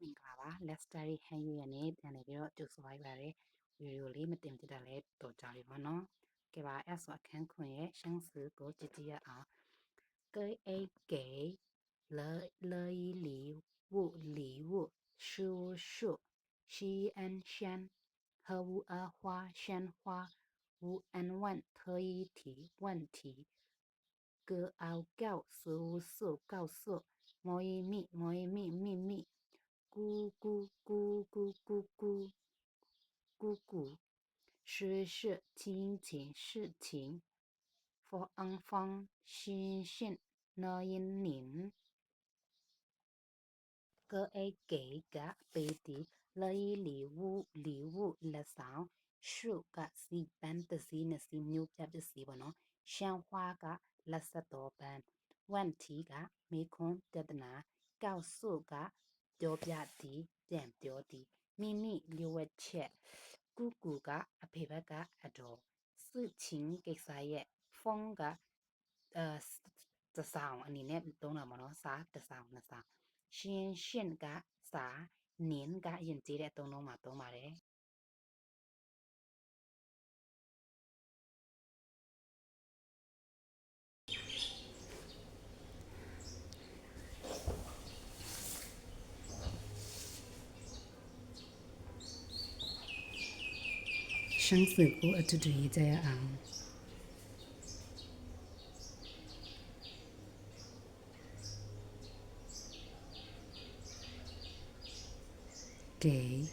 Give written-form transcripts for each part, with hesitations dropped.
မင်္ဂလာပါ Let's Study ဟန်ယူရနဲ့ပြန်နေပြီးတော့ကြိုဆိုလိုက်ပါတယ်ဗီဒီယိုလေးမတင်ပြတာလဲတော်ကြပြီပေါ့နော်ကဲပါအဲ့ဆိုအခန်းခွင်ရဲ့ရှင်းစုကိုကြည့်ကြည့်ရအောင်给给了一礼物书西安山和无花鲜花无安万特一体问题个傲告诉告诉某一秘咕咕咕咕咕咕咕咕，是情方新鲜那一年，个爱给个贝蒂了一礼物了上树个是班的是那是牛家的是不喏，鲜花个了十多班，问题个没空得的拿，告诉个表表的点表的。秘密六月切，姑姑个阿皮白个阿多，事情给啥嘢，风个จะสาวอันนี้เนี่ยตรงนั้นมันเนาะสาจะสาวนะสาเชียนกะสาเนียนกะยันจีได้ตรงนั้นมาตรงมาเลย生死故而知之一在昂给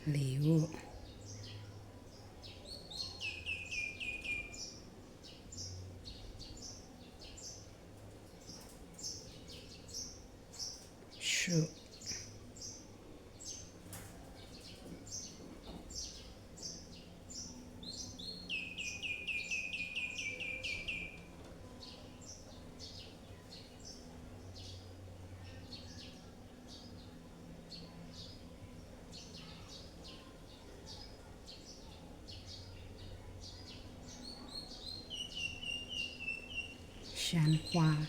礼物树鲜花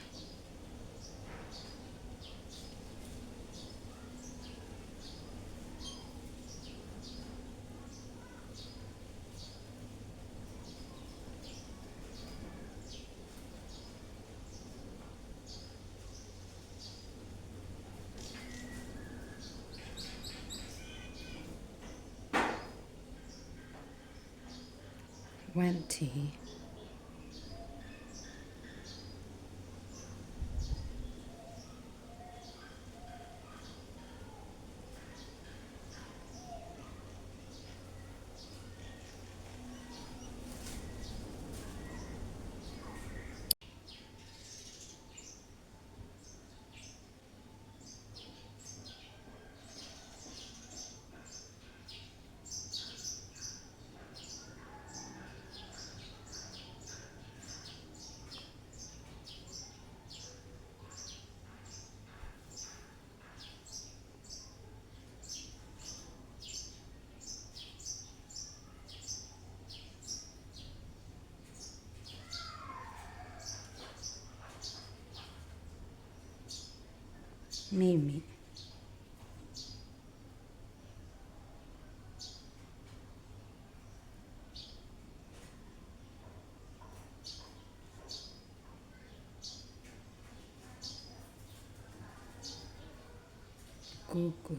问题秘密姑姑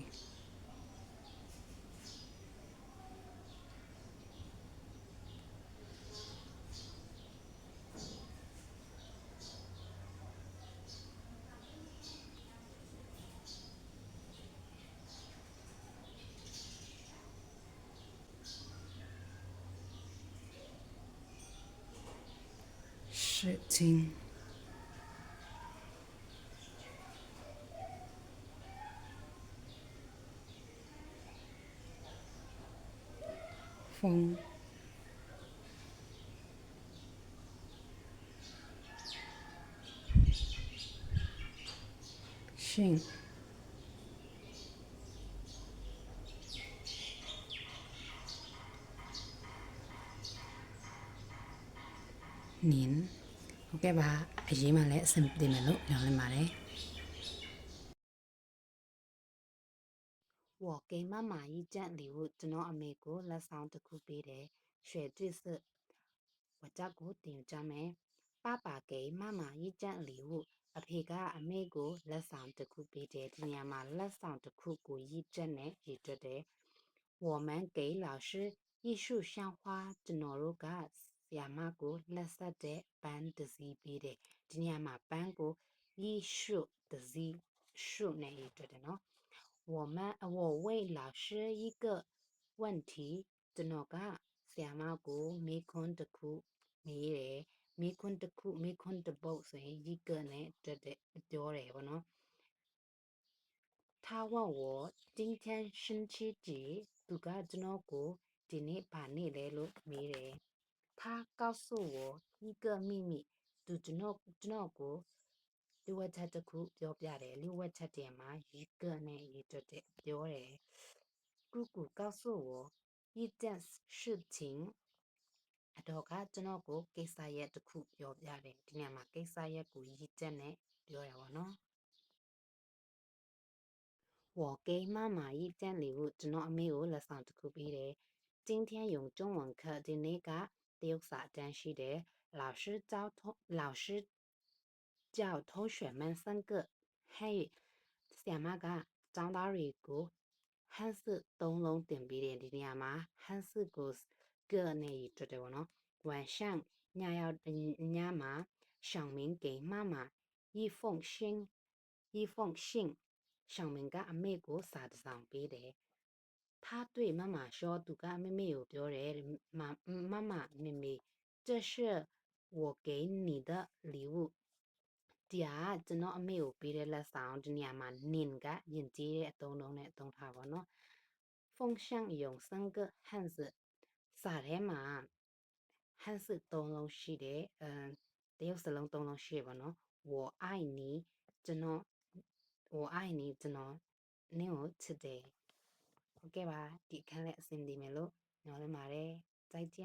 事情风信您OK 吧အရေးမှလည်းအဆင်ပြေမယ်လို့ညွှန်လင်းပါတယ်我给妈妈一件礼物ကျွန်တော်အမေကိုလက်ဆောင်တစ်ခုပေးတယ်ရွှေတွေ့စ我ကြောက်ကိုတင်ကြမယ်爸爸给妈妈一件礼物အဖေကအမေကိုလက်ဆောင်တစ်ခုပေးတယ်ဒီနေရာမှာလက်ဆောင်တစ်ခုကိုရည်ချက်နဲ့ရည်တွက်တယ်我们给老师艺术鲜花ကျွန်တော်တို့ကဆရာမကိုလက်ဆက်တဲ့ပန်းတစ်စီးပေးတယ်ဒီနေရာမှာပန်းကို艺术တစ်စီးရှုနဲ့ရည်တွက်တယ်နော်我问老师一个问题ကျွန်တော်ကဆရာမကိုမေးခွန်းတစ်ခုမေးတယ်မေးခွန်းတစ်ခုမေးခွန်းတစ်ပုတ်ဆိုရင်一个နဲ့တွက်တဲ့ပြောတယ်ပေါ့နော်他问我今天星期几သူကကျွန်တော်ကိုဒီနေ့ဗာနေ့လဲလို့မေးတယ်他告诉我一个秘密သူကျွန်တော်ကိုလျှို့ဝှက်ချက်တစ်ခုပြောပြတယ်လျှို့ဝှက်ချက်တင်မှာ一个နဲ့ရေးတွက်တဲ့ပြောတယ်姑姑告诉我一件事情အတော်ကကျွန်တော်ကိုကိစ္စရက်တစ်ခုပြောပြတယ်ဒီနေရာမှာကိစ္စရက်ကိုရည်ချက်နဲ့ပြောရပါတော့我给妈妈一件礼物ကျွန်တော်အမေကိုလက်ဆောင်တစ်ခုပေးတယ်今天用中文课ဒီနေ့ကတရုတ်စာတန်းရှိတယ်老师叫同学们三个ဟဲ့ဆရာမကကျောင်းသားတွေကိုဟန်စသုံးလုံးတင်ပေးတယ်ဒီနေရာမှာဟန်စကိုကနဲ့ရတွတ်တယ်ပေါ့နော်晚上ညမှာ小明给妈妈一封信小明ကအမေကိုစာတစ်စောင်ပေးတယ်他对妈妈说သူကအမေမေကိုပြောတယ်妈妈妹妹这是我给你的礼物ဒီကကျွန်တော်အမေကိုပေးတဲ့လက်ဆောင်ဒီနေရာမှာနင်ကယဉ်ကျေးတဲ့အသုံးလုံးနဲ့အသုံးထားပါတော့风向用三个汉字စာထဲမှာဟန်စစ်သုံးလုံးရှိတယ်တရုတ်စလုံးသုံးလုံးရှိရပါတော့我爱你ကျွန်တော်နင့်ကိုချစ်တယ်ဟုတ်ကဲ့ပါဒီအခန်းလေးအဆင်ပြေမယ်လို့ညွှန်လင်းပါတယ်再见